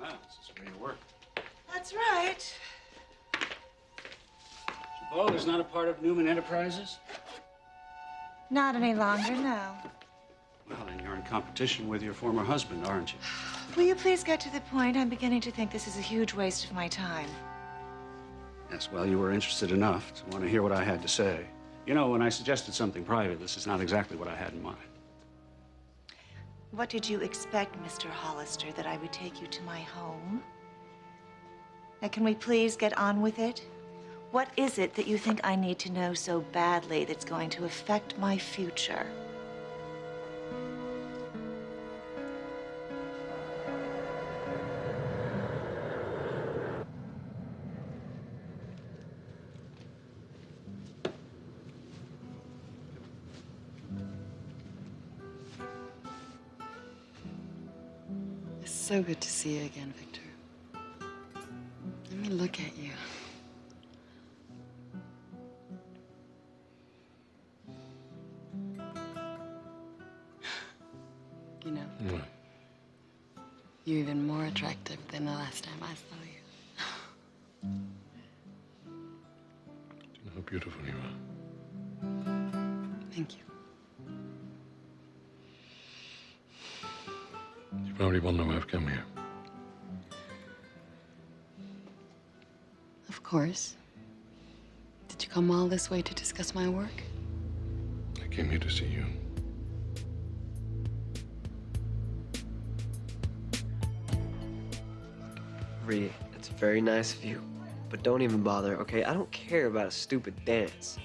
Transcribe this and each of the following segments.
Ah, this is where you work. That's right. Jabal is not a part of Newman Enterprises? Not any longer, no. Well, then you're in competition with your former husband, aren't you? Will you please get to the point? I'm beginning to think this is a huge waste of my time. Yes, well, you were interested enough to want to hear what I had to say. You know, when I suggested something private, this is not exactly what I had in mind. What did you expect, Mr. Hollister, that I would take you to my home? Now, can we please get on with it? What is it that you think I need to know so badly that's going to affect my future? It's so good to see you again, Victor. Let me look at you. You know, What? you're even more attractive than the last time I saw you. Do you know how beautiful you are? Thank you. You probably wonder why I've come here. Of course. Did you come all this way to discuss my work? I came here to see you. Rhea, it's very nice of you, but don't even bother, okay? I don't care about a stupid dance.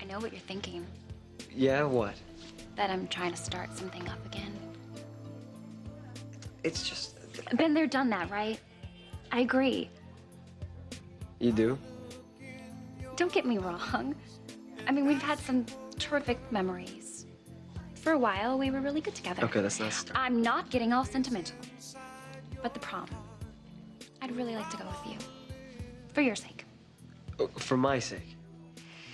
I know what you're thinking, Yeah, what? that I'm trying to start something up again. It's just... Been there, done that, right? I agree. You do? Don't get me wrong. I mean, we've had some terrific memories. For a while, we were really good together. Okay, that's not start. I'm not getting all sentimental. But the prom, I'd really like to go with you. For your sake. Oh, for my sake.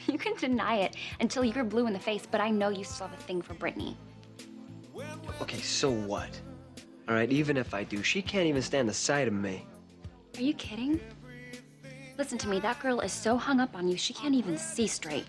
You can deny it until you're blue in the face, but I know you still have a thing for Brittany. Okay, so what? All right, even if I do, she can't even stand the sight of me. Are you kidding? Listen to me, that girl is so hung up on you, she can't even see straight.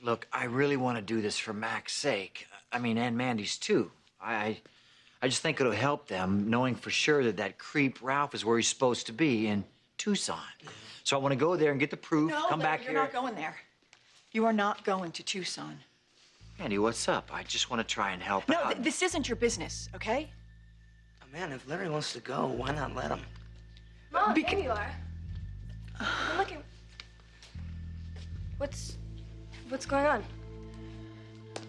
Look, I really want to do this for Mac's sake. I mean, and Mandy's too. I just think it'll help them knowing for sure that that creep Ralph is where he's supposed to be in Tucson. So I want to go there and get the proof, come back you're here. not going there. You are not going to Tucson. Mandy, what's up? I just want to try and help No, out. this isn't your business, okay? Man, if Larry wants to go, why not let him? Mom, there you are. I'm looking. What's going on?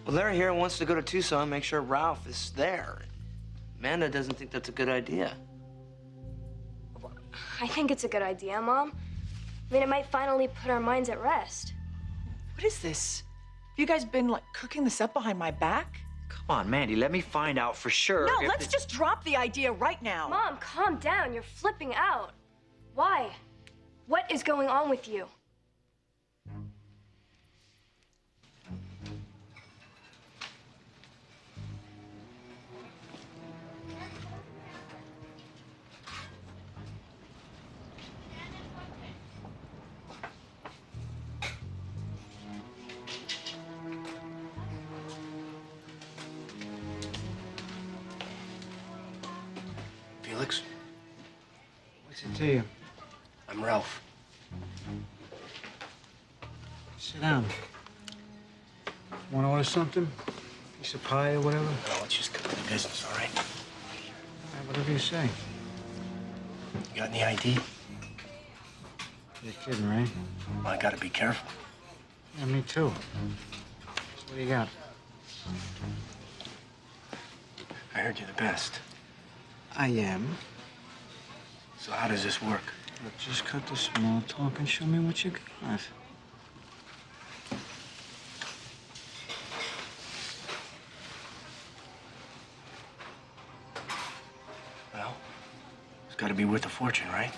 Well, Larry here wants to go to Tucson, make sure Ralph is there. Amanda doesn't think that's a good idea. I think it's a good idea, Mom. I mean, it might finally put our minds at rest. What is this? Have you guys been, like, cooking this up behind my back? Come on, Mandy, let me find out for sure. No, if let's the- just drop the idea right now. Mom, calm down. You're flipping out. Why? What is going on with you? Felix, What's it to you? I'm Ralph. Sit down. Want to order something? Piece of pie or whatever? No, let's just get to the business, all right? All right, whatever you say. You got any ID? You're kidding, right? Well, I gotta be careful. Yeah, me too. What do you got? I heard you're the best. I am. So how does this work? Look, just cut the small talk and show me what you got. Well, it's got to be worth a fortune, right?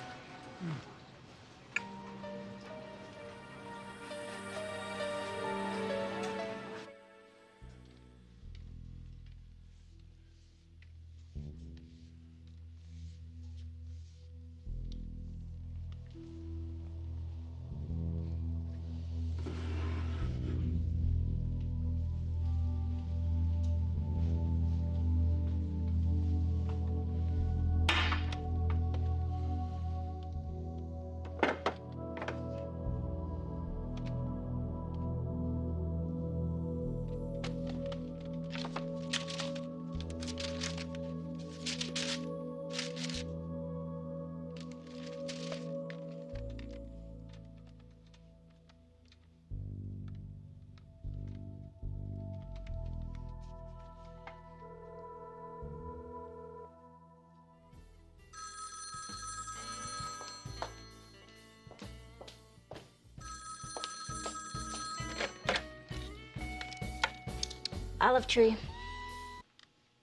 Olive tree.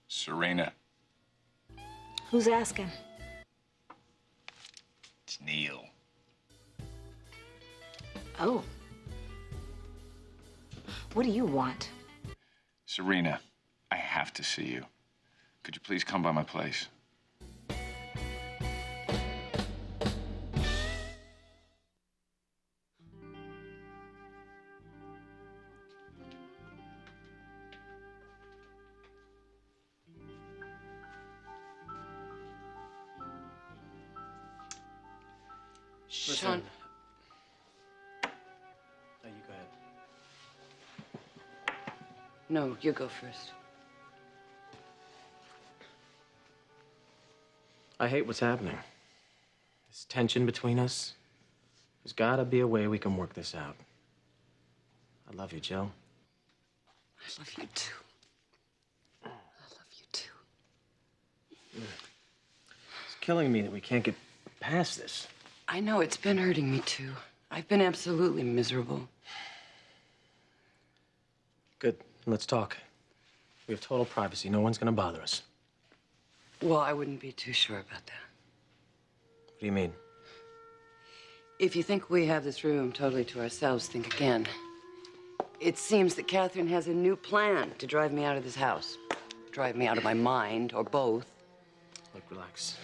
Serena, Who's asking? it's Neil. Oh. What do you want? Serena, I have to see you. Could you please come by my place? Sean. Oh, you go ahead. No, you go first. I hate what's happening. This tension between us. There's gotta be a way we can work this out. I love you, Jill. I love you too. I love you too. It's killing me that we can't get past this. I know it's been hurting me too. I've been absolutely miserable. Good. Let's talk. We have total privacy. No one's gonna bother us. Well, I wouldn't be too sure about that. What do you mean? If you think we have this room totally to ourselves, think again. It seems that Catherine has a new plan to drive me out of this house. Drive me out of my mind, or both. Look, relax.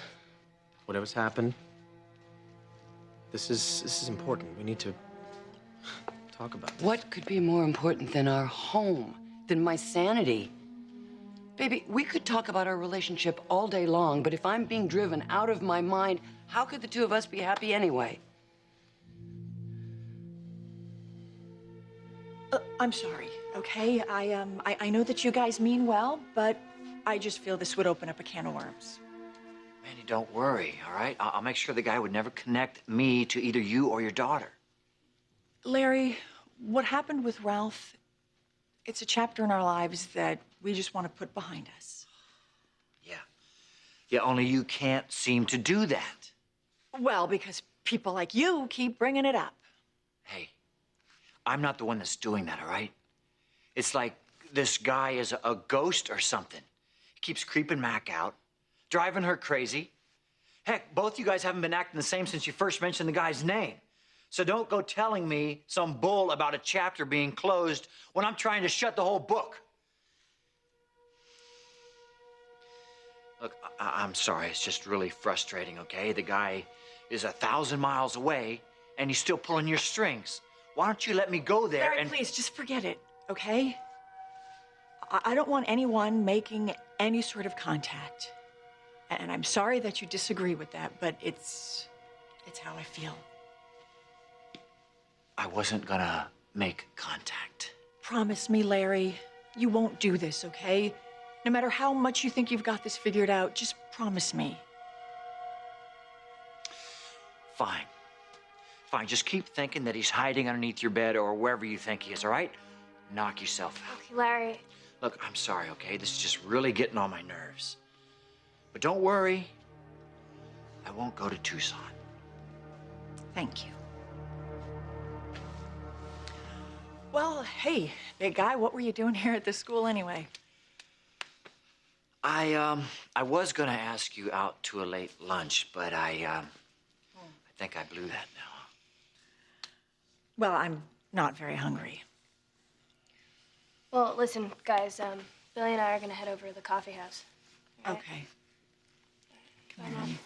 Whatever's happened, this is important. We need to talk about this. What could be more important than our home, than my sanity? Baby, we could talk about our relationship all day long, but if I'm being driven out of my mind, how could the two of us be happy anyway? I'm sorry, okay? I know that you guys mean well, but I just feel this would open up a can of worms. Mandy, don't worry, all right? I'll make sure the guy would never connect me to either you or your daughter. Larry, what happened with Ralph, it's a chapter in our lives that we just want to put behind us. Yeah, only you can't seem to do that. Well, because people like you keep bringing it up. Hey, I'm not the one that's doing that, all right? It's like this guy is a ghost or something. He keeps creeping Mac out, driving her crazy. Heck, both you guys haven't been acting the same since you first mentioned the guy's name. So don't go telling me some bull about a chapter being closed when I'm trying to shut the whole book. Look, I'm sorry. It's just really frustrating, okay? The guy is 1,000 miles away, and he's still pulling your strings. Why don't you let me go there Larry, please, just forget it, okay? I don't want anyone making any sort of contact. And I'm sorry that you disagree with that, but it's how I feel. I wasn't gonna make contact. Promise me, Larry, you won't do this, okay? No matter how much you think you've got this figured out, just promise me. Fine. Fine, just keep thinking that he's hiding underneath your bed or wherever you think he is, all right? knock yourself out. Okay, Larry. Look, I'm sorry, okay? This is just really getting on my nerves. But don't worry. I won't go to Tucson. Thank you. Well, hey, big guy, what were you doing here at the school anyway? I was gonna ask you out to a late lunch, but I think I blew that now. Well, I'm not very hungry. Well, listen, guys, Billy and I are gonna head over to the coffee house. all right? Okay. Come on.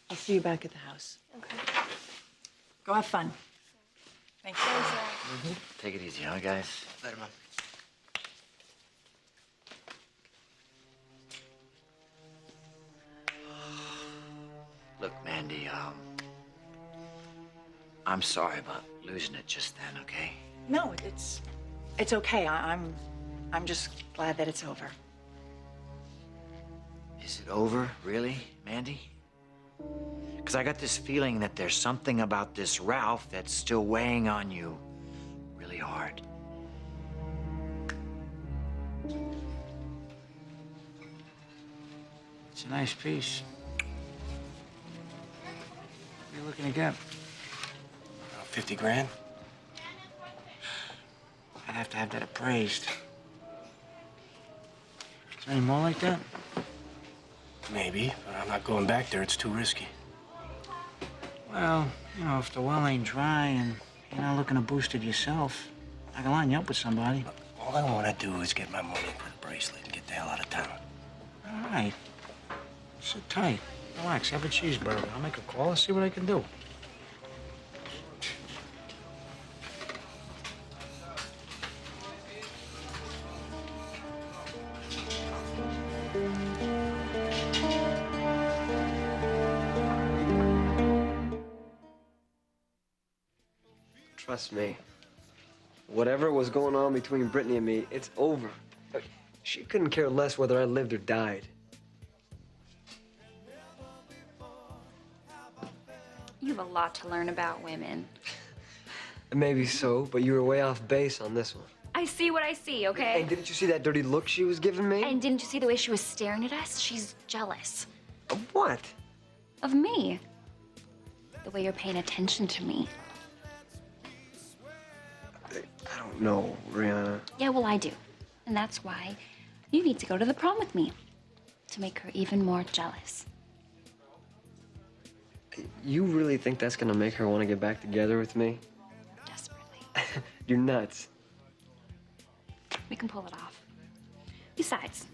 I'll see you back at the house. Okay. Go have fun. Thank you. Thanks, Larry. Take it easy, huh, guys? Later, Mom. Look, Mandy, I'm sorry about losing it just then, okay? No, it's okay. I'm just glad that it's over. Is it over, really, Mandy? Because I got this feeling that there's something about this Ralph that's still weighing on you really hard. It's a nice piece. What are you looking to get? 50 grand? I'd have to have that appraised. Is there any more like that? Maybe, but I'm not going back there. It's too risky. Well, you know, if the well ain't dry and you're not looking to boost it yourself, I can line you up with somebody. All I want to do is get my money for the bracelet and get the hell out of town. All right. Sit tight. Relax. Have a cheeseburger. I'll make a call and see what I can do. Trust me. Whatever was going on between Brittany and me, it's over. She couldn't care less whether I lived or died. You have a lot to learn about women. Maybe so, but you were way off base on this one. I see what I see, okay? And didn't you see that dirty look she was giving me? And didn't you see the way she was staring at us? She's jealous. Of what? Of me. The way you're paying attention to me. I don't know, Rihanna. Yeah, well, I do. And that's why you need to go to the prom with me. To make her even more jealous. You really think that's gonna make her want to get back together with me? Desperately. You're nuts. We can pull it off. Besides,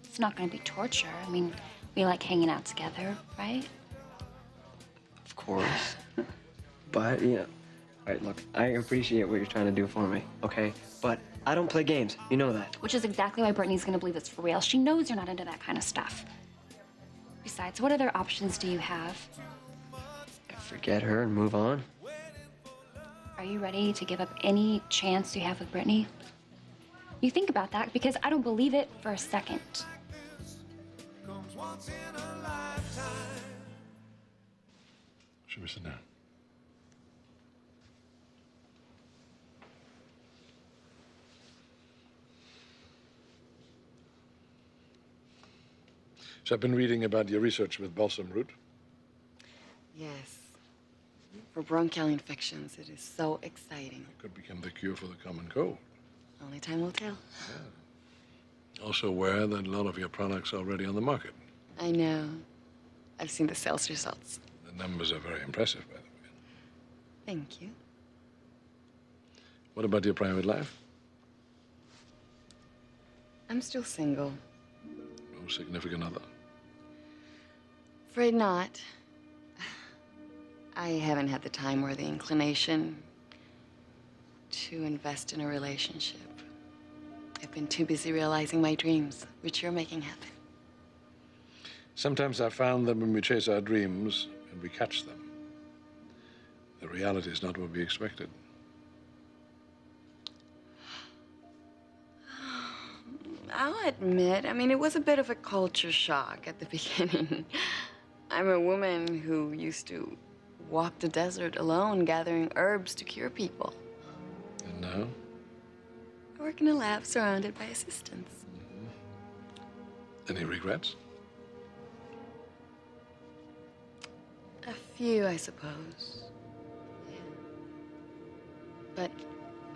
it's not going to be torture. I mean, we like hanging out together, right? Of course. But, yeah. All right, look, I appreciate what you're trying to do for me, okay? But I don't play games. You know that. Which is exactly why Brittany's going to believe it's for real. She knows you're not into that kind of stuff. Besides, what other options do you have? Forget her and move on. Are you ready to give up any chance you have with Brittany? You think about that because I don't believe it for a second. Should we sit down? So I've been reading about your research with balsam root. Yes. For bronchial infections, it is so exciting. It could become the cure for the common cold. Only time will tell. Also aware that a lot of your products are already on the market. I know. I've seen the sales results. The numbers are very impressive, by the way. Thank you. What about your private life? I'm still single. No significant other? Afraid not. I haven't had the time or the inclination to invest in a relationship. I've been too busy realizing my dreams, which you're making happen. Sometimes I found that when we chase our dreams and we catch them, the reality is not what we expected. I'll admit, I mean, it was a bit of a culture shock at the beginning. I'm a woman who used to walk the desert alone, gathering herbs to cure people. And now? We're work in a lab surrounded by assistants. Any regrets? A few, I suppose. Yeah. But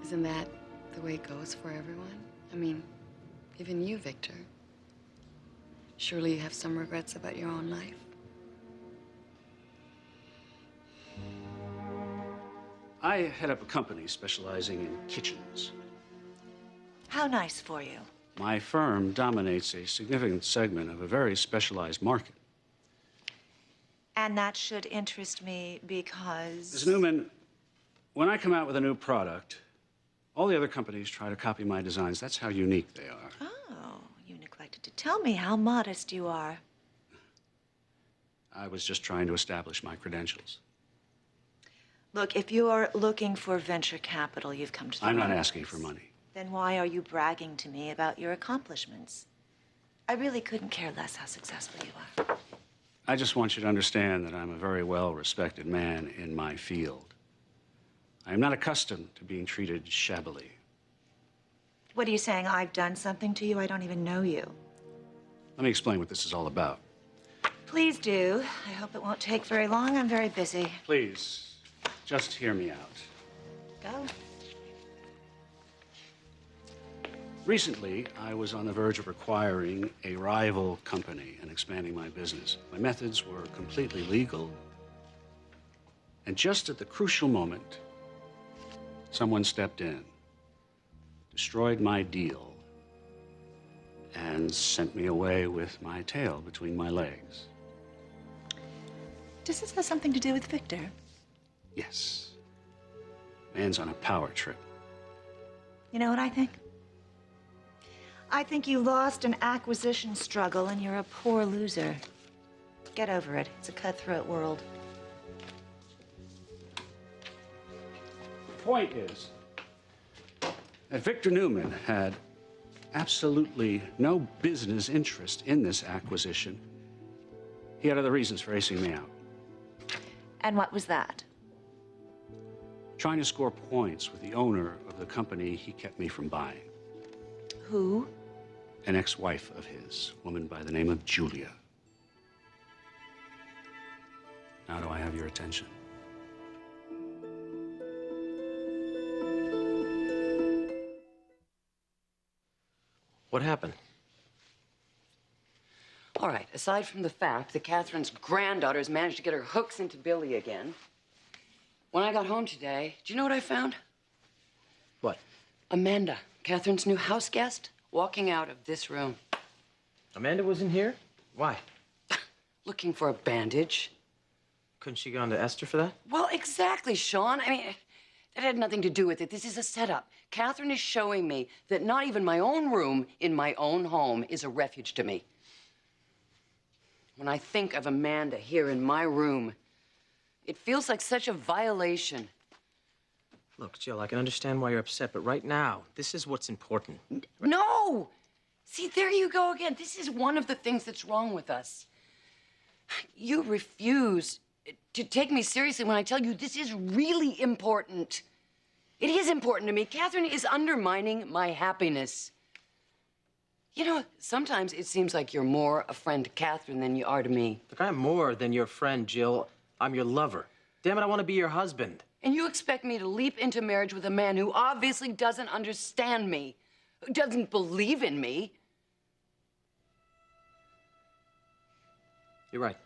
isn't that the way it goes for everyone? I mean, even you, Victor. Surely you have some regrets about your own life. I head up a company specializing in kitchens. How nice for you. My firm dominates a significant segment of a very specialized market. And that should interest me because... Ms. Newman, when I come out with a new product, all the other companies try to copy my designs. That's how unique they are. Oh, you neglected to tell me how modest you are. I was just trying to establish my credentials. Look, if you're looking for venture capital, you've come to the I'm not wrong asking place. for money. Then why are you bragging to me about your accomplishments? I really couldn't care less how successful you are. I just want you to understand that I'm a very well-respected man in my field. I am not accustomed to being treated shabbily. What are you saying? I've done something to you? I don't even know you. Let me explain what this is all about. Please do. I hope it won't take very long. I'm very busy. Please, just hear me out. Go. Recently, I was on the verge of acquiring a rival company and expanding my business. My methods were completely legal. And just at the crucial moment, someone stepped in, destroyed my deal, and sent me away with my tail between my legs. Does this have something to do with Victor? Yes. Man's on a power trip. You know what I think? I think you lost an acquisition struggle and you're a poor loser. Get over it. It's a cutthroat world. The point is that Victor Newman had absolutely no business interest in this acquisition. He had other reasons for acing me out. And what was that? Trying to score points with the owner of the company he kept me from buying. Who? An ex-wife of his, a woman by the name of Julia. Now do I have your attention? What happened? All right, aside from the fact that Catherine's granddaughter's managed to get her hooks into Billy again, when I got home today, do you know what I found? What? Amanda, Catherine's new house guest, walking out of this room. Amanda wasn't here? Why? Looking for a bandage. Couldn't she go on to Esther for that? Well, exactly, Sean. I mean, that had nothing to do with it. This is a setup. Catherine is showing me that not even my own room in my own home is a refuge to me. When I think of Amanda here in my room, it feels like such a violation. Look, Jill, I can understand why you're upset, but right now, this is what's important. No! See, there you go again. This is one of the things that's wrong with us. You refuse to take me seriously when I tell you this is really important. It is important to me. Catherine is undermining my happiness. You know, sometimes it seems like you're more a friend to Catherine than you are to me. Look, I'm more than your friend, Jill. I'm your lover. Damn it, I want to be your husband. And you expect me to leap into marriage with a man who obviously doesn't understand me, who doesn't believe in me. You're right.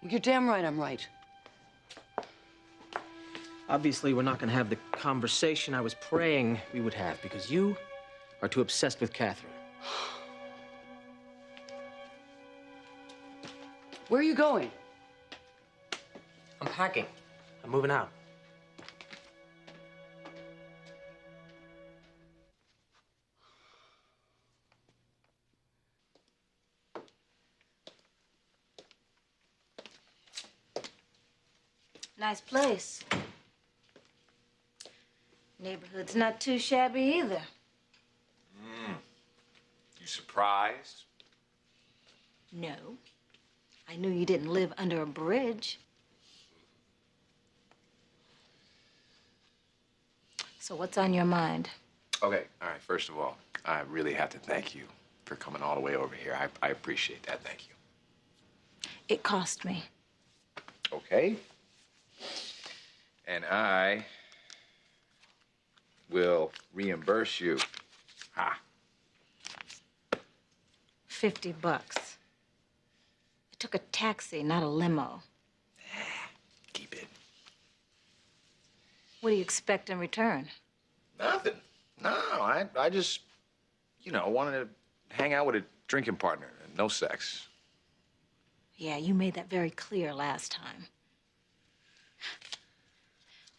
You're damn right I'm right. Obviously, we're not going to have the conversation I was praying we would have because you are too obsessed with Catherine. Where are you going? I'm packing. I'm moving out. Nice place. Neighborhood's not too shabby either. You surprised? No. I knew you didn't live under a bridge. So what's on your mind? Okay, all right, first of all, I really have to thank you for coming all the way over here. I appreciate that. Thank you. It cost me. Okay. And I will reimburse you. Ha. $50. I took a taxi, not a limo. Keep it. What do you expect in return? Nothing. No, I just, wanted to hang out with a drinking partner. No sex. Yeah, you made that very clear last time.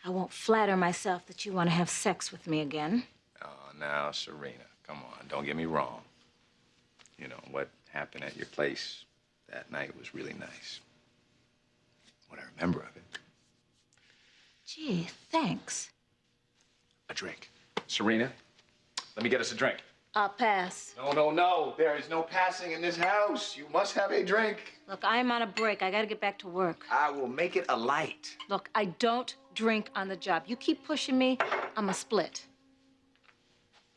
I won't flatter myself that you want to have sex with me again. Oh, now, Serena, come on. Don't get me wrong. What happened at your place that night was really nice. What I remember of it. Gee, thanks. A drink. Serena, let me get us a drink. I'll pass. No. There is no passing in this house. You must have a drink. Look, I'm on a break. I gotta get back to work. I will make it a light. Look, I don't drink on the job. You keep pushing me, I'm a split.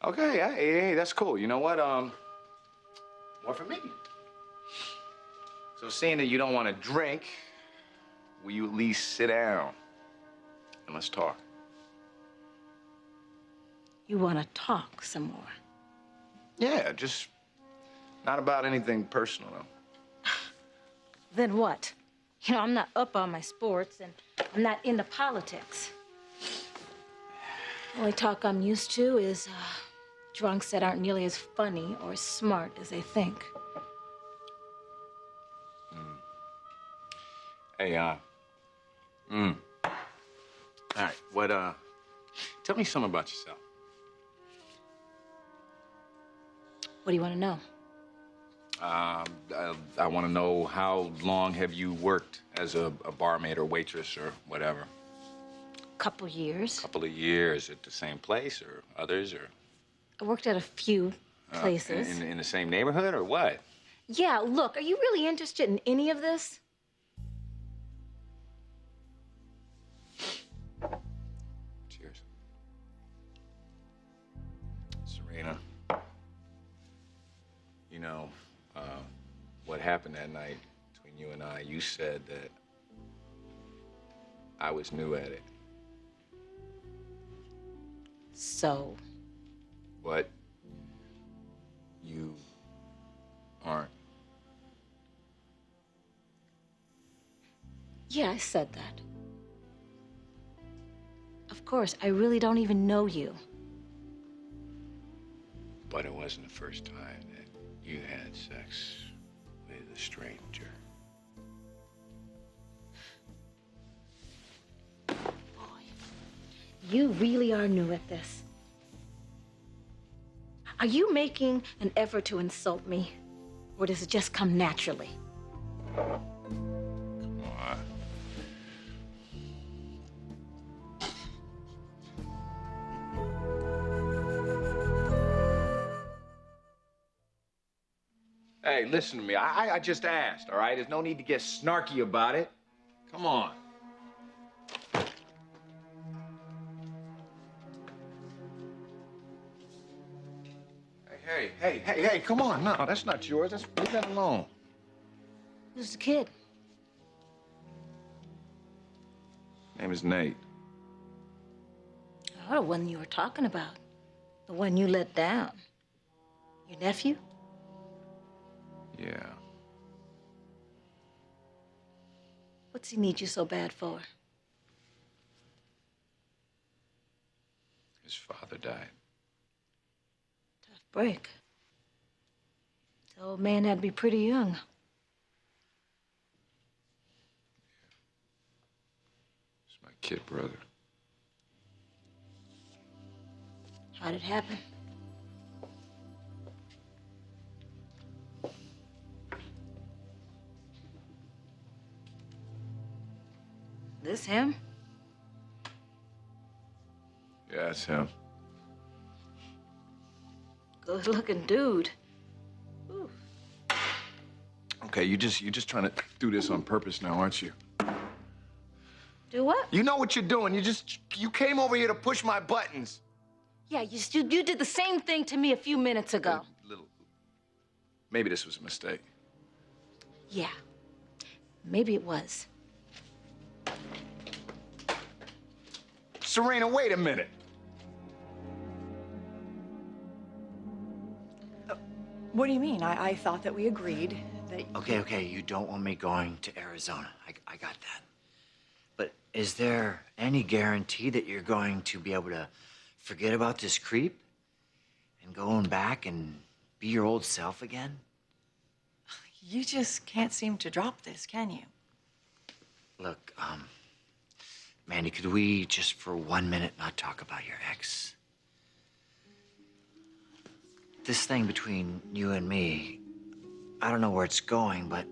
Okay, hey, that's cool. You know what? More for me. So seeing that you don't want to drink, will you at least sit down and let's talk? You want to talk some more? Yeah, just not about anything personal, though. Then what? I'm not up on my sports, and I'm not into politics. The only talk I'm used to is drunks that aren't nearly as funny or as smart as they think. Hey, all right, tell me something about yourself. What do you want to know? I want to know how long have you worked as a barmaid or waitress or whatever? Couple years. Couple of years at the same place or others or? I worked at a few places. In the same neighborhood or what? Yeah, look, are you really interested in any of this? Cheers. Serena, what happened that night between you and I, you said that I was new at it. So? But you aren't. Yeah, I said that. Of course, I really don't even know you. But it wasn't the first time that you had sex with a stranger. You really are new at this. Are you making an effort to insult me? Or does it just come naturally? Come on. Hey, listen to me. I just asked, all right? There's no need to get snarky about it. Come on. Hey, come on. No, that's not yours. Leave that alone. Who's the kid? Name is Nate. Oh, the one you were talking about. The one you let down. Your nephew? Yeah. What's he need you so bad for? His father died. Tough break. The old man had to be pretty young. It's my kid brother. How'd it happen? This him? Yeah, it's him. Good-looking dude. Ooh. Okay, you're just trying to do this on purpose now, aren't you? Do what? You know what you're doing. You came over here to push my buttons. Yeah, you did the same thing to me a few minutes ago. Maybe this was a mistake. Yeah, maybe it was. Serena, wait a minute. What do you mean? I thought that we agreed that. Okay, you don't want me going to Arizona. I got that. But is there any guarantee that you're going to be able to forget about this creep and going back and be your old self again? You just can't seem to drop this, can you? Look, Mandy, could we just for 1 minute not talk about your ex? This thing between you and me, I don't know where it's going, but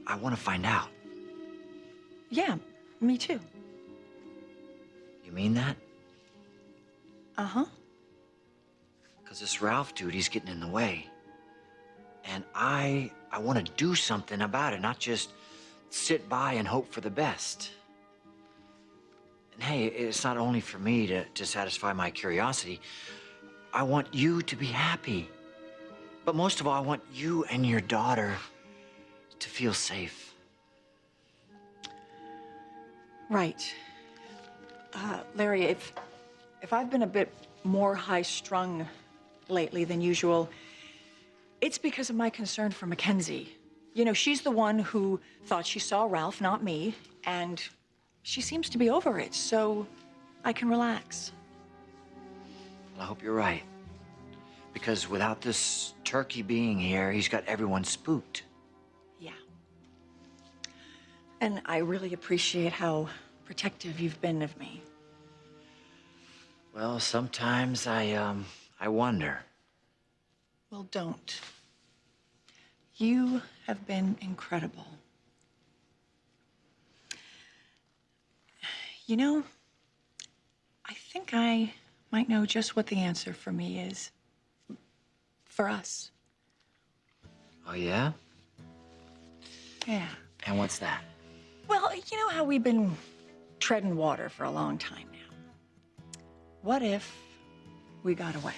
I want to find out. Yeah, me too. You mean that? Uh-huh. Because this Ralph dude, he's getting in the way. And I want to do something about it, not just sit by and hope for the best. And hey, it's not only for me to satisfy my curiosity. I want you to be happy. But most of all, I want you and your daughter to feel safe. Right. Larry, if I've been a bit more high-strung lately than usual, it's because of my concern for Mackenzie. You know, she's the one who thought she saw Ralph, not me, and she seems to be over it, so I can relax. Well, I hope you're right. Because without this turkey being here, he's got everyone spooked. Yeah. And I really appreciate how protective you've been of me. Well, sometimes I wonder. Well, don't. You have been incredible. You know, I think I might know just what the answer for me is. For us. Oh, yeah? Yeah. And what's that? Well, you know how we've been treading water for a long time now. What if we got away?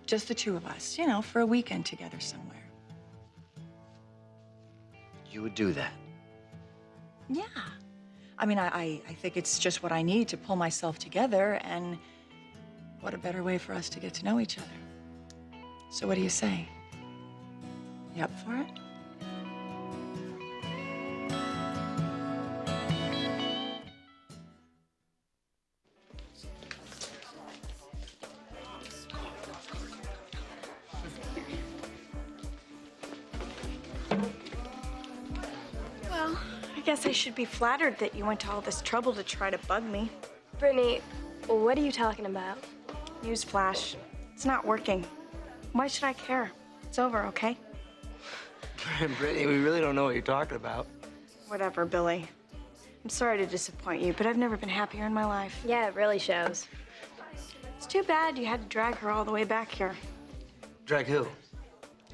Just the two of us, you know, for a weekend together somewhere. You would do that? Yeah. I mean, I think it's just what I need to pull myself together, and what a better way for us to get to know each other. So what do you say? You up for it? Well, I guess I should be flattered that you went to all this trouble to try to bug me. Brittany, what are you talking about? Newsflash. It's not working. Why should I care? It's over, okay? Brittany, we really don't know what you're talking about. Whatever, Billy. I'm sorry to disappoint you, but I've never been happier in my life. Yeah, it really shows. It's too bad you had to drag her all the way back here. Drag who?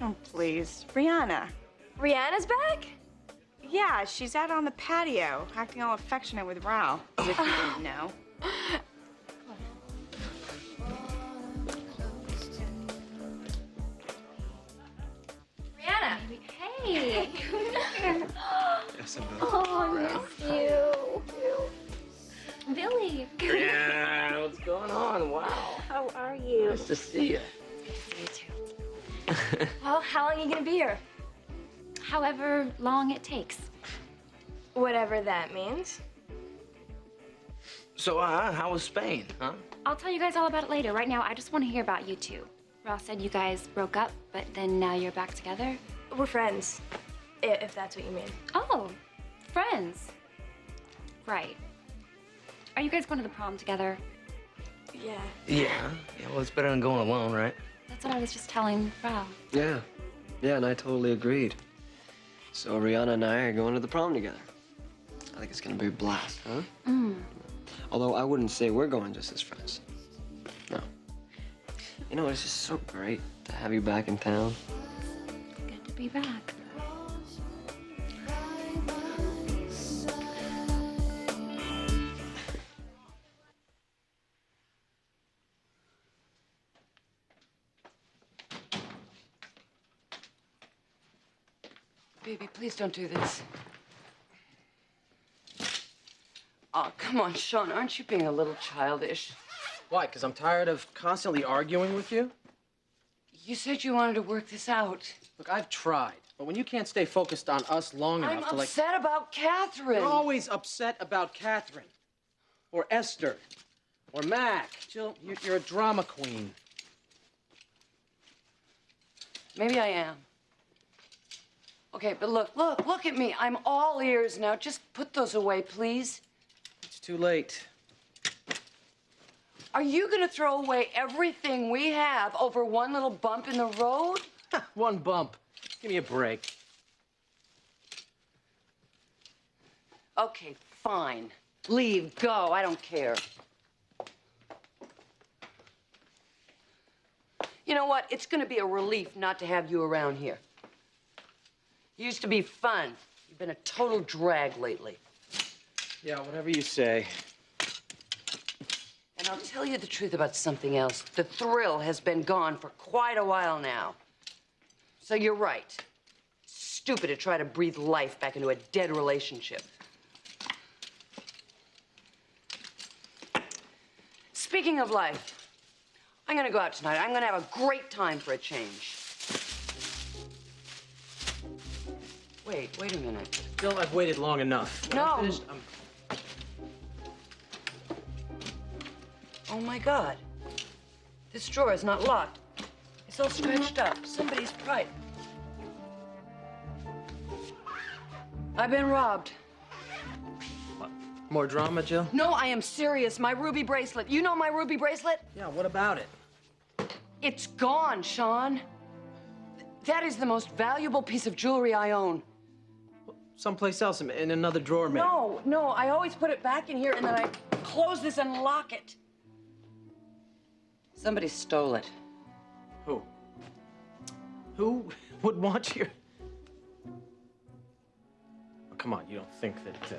Oh, please. Rihanna. Rihanna's back? Yeah, she's out on the patio, acting all affectionate with Ralph, as if you didn't know. Rihanna. Hey. Yes, I'm Oh, I miss you. Billy. Yeah, what's going on? Wow. How are you? Nice to see you. You too. Well, how long are you gonna be here? However long it takes. Whatever that means. So, how was Spain, huh? I'll tell you guys all about it later. Right now, I just want to hear about you two. Ross said you guys broke up, but then now you're back together. We're friends, if that's what you mean. Oh, friends. Right. Are you guys going to the prom together? Yeah. Yeah. Yeah, well, it's better than going alone, right? That's what I was just telling Ralph. Yeah. Yeah, and I totally agreed. So Rihanna and I are going to the prom together. I think it's gonna be a blast, huh? Although I wouldn't say we're going just as friends. No. You know, it's just so great to have you back in town. Good to be back. Baby, please don't do this. Oh, come on, Sean. Aren't you being a little childish? Why? Because I'm tired of constantly arguing with you? You said you wanted to work this out. Look, I've tried. But when you can't stay focused on us long enough to, I'm like... upset about Catherine. You're always upset about Catherine. Or Esther. Or Mac. Jill, you're a drama queen. Maybe I am. Okay, but look at me. I'm all ears now. Just put those away, please. It's too late. Are you gonna throw away everything we have over one little bump in the road? One bump. Give me a break. Okay, fine. Leave, go, I don't care. You know what? It's gonna be a relief not to have you around here. You used to be fun. You've been a total drag lately. Yeah, whatever you say. And I'll tell you the truth about something else. The thrill has been gone for quite a while now. So you're right. Stupid to try to breathe life back into a dead relationship. Speaking of life, I'm gonna go out tonight. I'm gonna have a great time for a change. Wait a minute. Bill, I've waited long enough. When I'm No. finished, Oh my God. This drawer is not locked. It's all scratched up. Somebody's pried. I've been robbed. More drama, Jill? No, I am serious. My ruby bracelet. You know my ruby bracelet? Yeah, what about it? It's gone, Sean. That is the most valuable piece of jewelry I own. Someplace else, in another drawer, maybe. No, I always put it back in here and then I close this and lock it. Somebody stole it. Who? Who would want your... Oh, come on, you don't think that...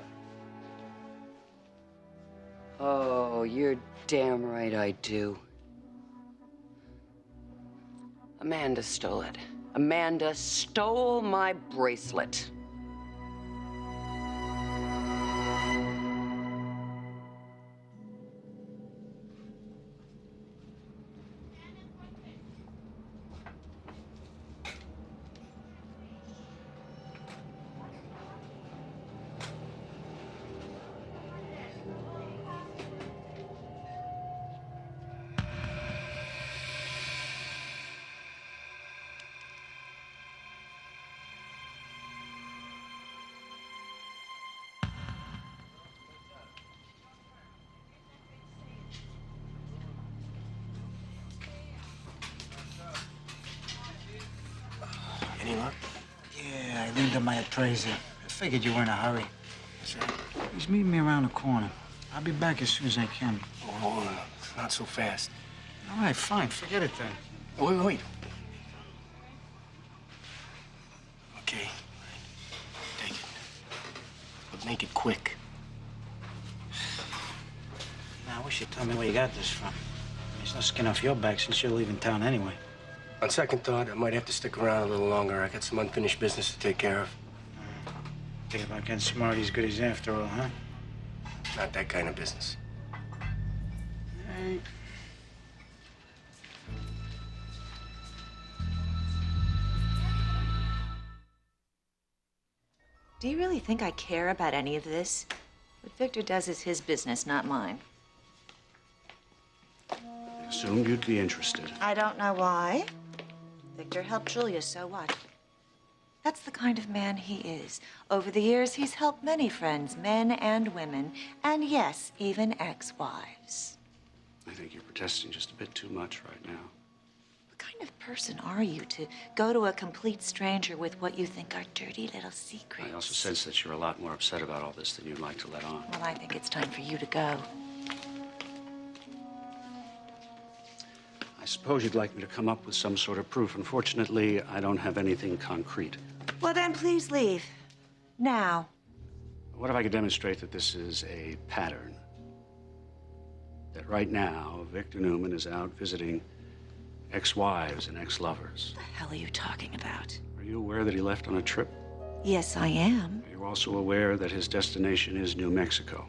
Oh, you're damn right I do. Amanda stole it. Amanda stole my bracelet. Any luck? Yeah, I leaned on my appraiser. I figured you were in a hurry. He's meeting me around the corner. I'll be back as soon as I can. Oh, not so fast. All right, fine. Forget it then. Wait. Okay. Take it. But make it quick. Now, I wish you'd tell me where you got this from. There's no skin off your back since you're leaving town anyway. On second thought, I might have to stick around a little longer. I got some unfinished business to take care of. Think about getting Smarty's goodies after all, huh? Not that kind of business. Hey. Do you really think I care about any of this? What Victor does is his business, not mine. I assumed you'd be interested. I don't know why. Victor helped Julia, so what? That's the kind of man he is. Over the years, he's helped many friends, men and women, and yes, even ex-wives. I think you're protesting just a bit too much right now. What kind of person are you to go to a complete stranger with what you think are dirty little secrets? I also sense that you're a lot more upset about all this than you'd like to let on. Well, I think it's time for you to go. I suppose you'd like me to come up with some sort of proof. Unfortunately, I don't have anything concrete. Well, then please leave. Now. What if I could demonstrate that this is a pattern? That right now, Victor Newman is out visiting ex-wives and ex-lovers. What the hell are you talking about? Are you aware that he left on a trip Yes, I am. You're also aware that his destination is New Mexico.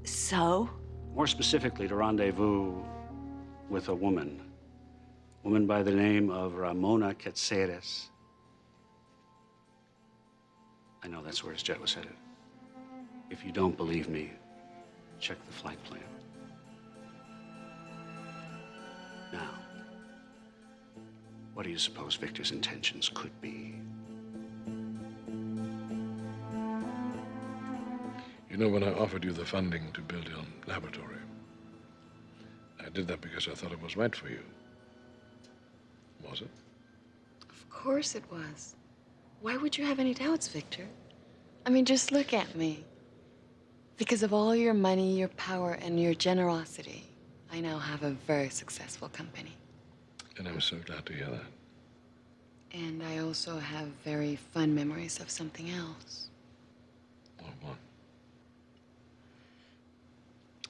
So? More specifically, to rendezvous with a woman. Woman by the name of Ramona Caceres. I know that's where his jet was headed. If you don't believe me, check the flight plan. Now, what do you suppose Victor's intentions could be? You know, when I offered you the funding to build your laboratory, I did that because I thought it was right for you. Was it? Of course it was. Why would you have any doubts, Victor? I mean, just look at me. Because of all your money, your power, and your generosity, I now have a very successful company. And I'm so glad to hear that. And I also have very fun memories of something else. What one?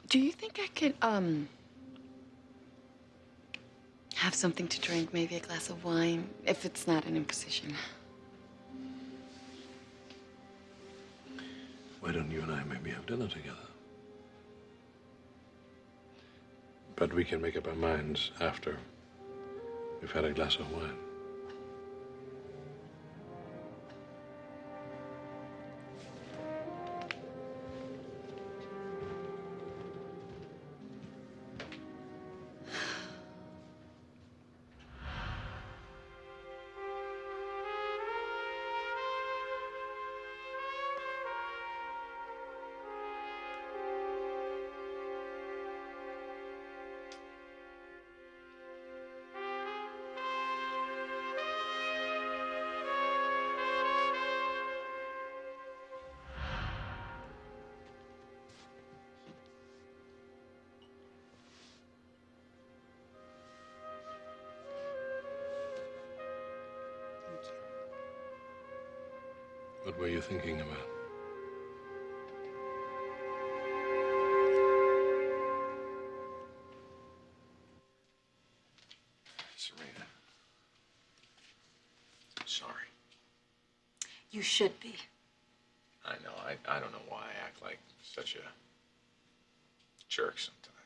Do you think I could, have something to drink, maybe a glass of wine, if it's not an imposition? Why don't you and I maybe have dinner together? But we can make up our minds after we've had a glass of wine. What were you thinking about? Serena. Sorry. You should be. I know. I don't know why I act like such a jerk sometimes.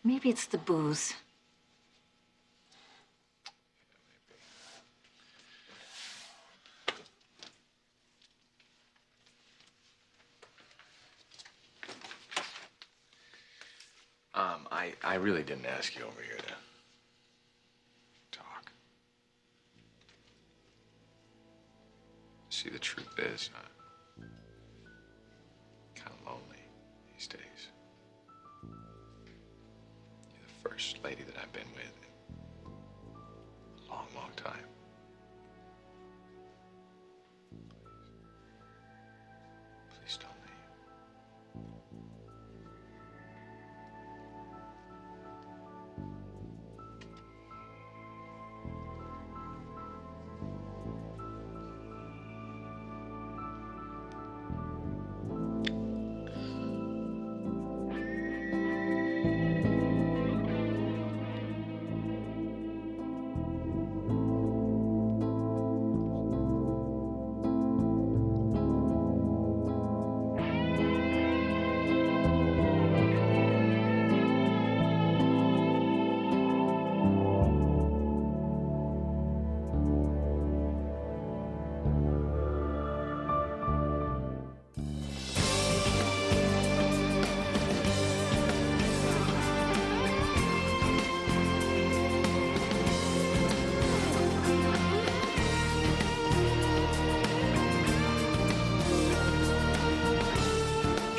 Maybe it's the booze. I really didn't ask you over here to talk. See, the truth is, I'm kind of lonely these days. You're the first lady that I've been with in a long, long time. Please don't leave.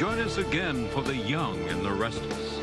Join us again for The Young and the Restless.